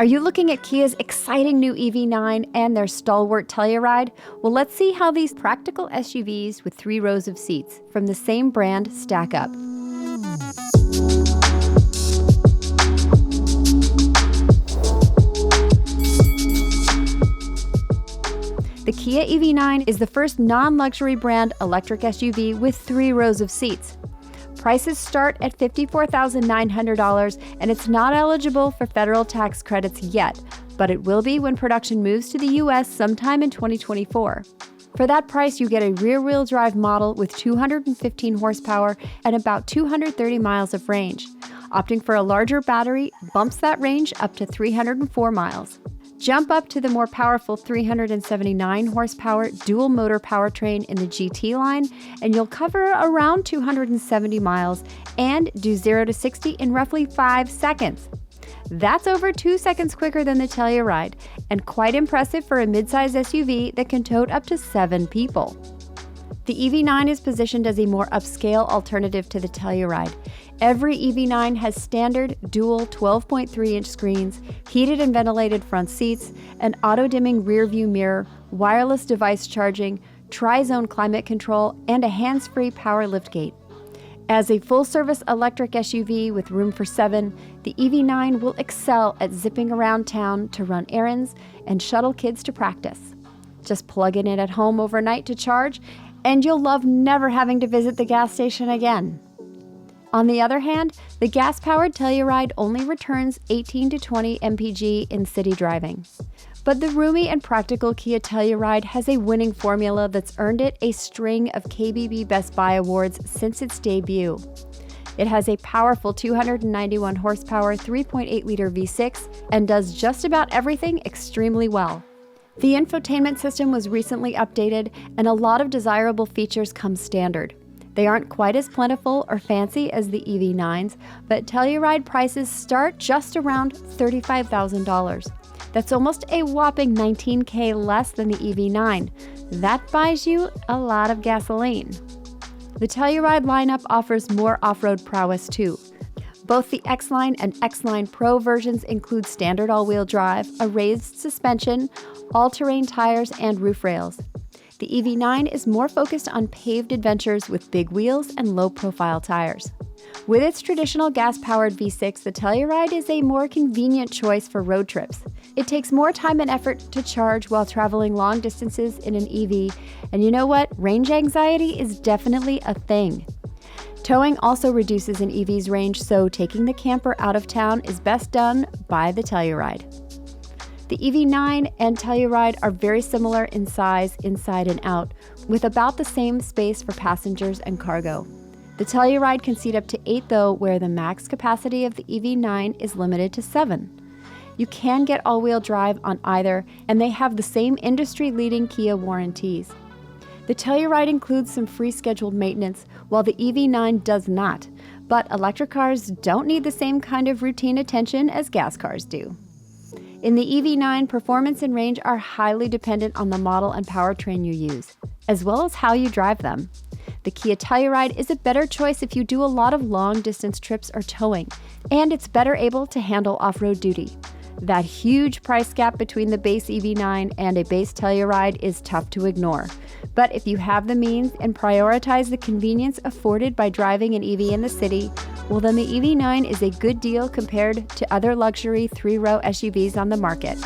Are you looking at Kia's exciting new EV9 and their stalwart Telluride? Well, let's see how these practical SUVs with 3 rows of seats from the same brand stack up. The Kia EV9 is the first non-luxury brand electric SUV with 3 rows of seats. Prices start at $54,900, and it's not eligible for federal tax credits yet, but it will be when production moves to the U.S. sometime in 2024. For that price, you get a rear-wheel drive model with 215 horsepower and about 230 miles of range. Opting for a larger battery bumps that range up to 304 miles. Jump up to the more powerful 379 horsepower dual motor powertrain in the GT line, and you'll cover around 270 miles and do 0 to 60 in roughly 5 seconds. That's over 2 seconds quicker than the Telluride, and quite impressive for a midsize SUV that can tote up to 7 people. The EV9 is positioned as a more upscale alternative to the Telluride. Every EV9 has standard dual 12.3-inch screens, heated and ventilated front seats, an auto-dimming rear-view mirror, wireless device charging, tri-zone climate control, and a hands-free power liftgate. As a full-service electric SUV with room for 7, the EV9 will excel at zipping around town to run errands and shuttle kids to practice. Just plug it in at home overnight to charge, and you'll love never having to visit the gas station again. On the other hand, the gas-powered Telluride only returns 18 to 20 mpg in city driving. But the roomy and practical Kia Telluride has a winning formula that's earned it a string of KBB Best Buy awards since its debut. It has a powerful 291 horsepower 3.8-liter V6 and does just about everything extremely well. The infotainment system was recently updated, and a lot of desirable features come standard. They aren't quite as plentiful or fancy as the EV9s, but Telluride prices start just around $35,000. That's almost a whopping $19,000 less than the EV9. That buys you a lot of gasoline. The Telluride lineup offers more off-road prowess too. Both the X-Line and X-Line Pro versions include standard all-wheel drive, a raised suspension, all-terrain tires, and roof rails. The EV9 is more focused on paved adventures with big wheels and low-profile tires. With its traditional gas-powered V6, the Telluride is a more convenient choice for road trips. It takes more time and effort to charge while traveling long distances in an EV, and you know what? Range anxiety is definitely a thing. Towing also reduces an EV's range, so taking the camper out of town is best done by the Telluride. The EV9 and Telluride are very similar in size inside and out, with about the same space for passengers and cargo. The Telluride can seat up to 8 though, where the max capacity of the EV9 is limited to 7. You can get all-wheel drive on either, and they have the same industry-leading Kia warranties. The Telluride includes some free scheduled maintenance, while the EV9 does not, but electric cars don't need the same kind of routine attention as gas cars do. In the EV9, performance and range are highly dependent on the model and powertrain you use, as well as how you drive them. The Kia Telluride is a better choice if you do a lot of long-distance trips or towing, and it's better able to handle off-road duty. That huge price gap between the base EV9 and a base Telluride is tough to ignore. But if you have the means and prioritize the convenience afforded by driving an EV in the city, well, then the EV9 is a good deal compared to other luxury 3-row SUVs on the market.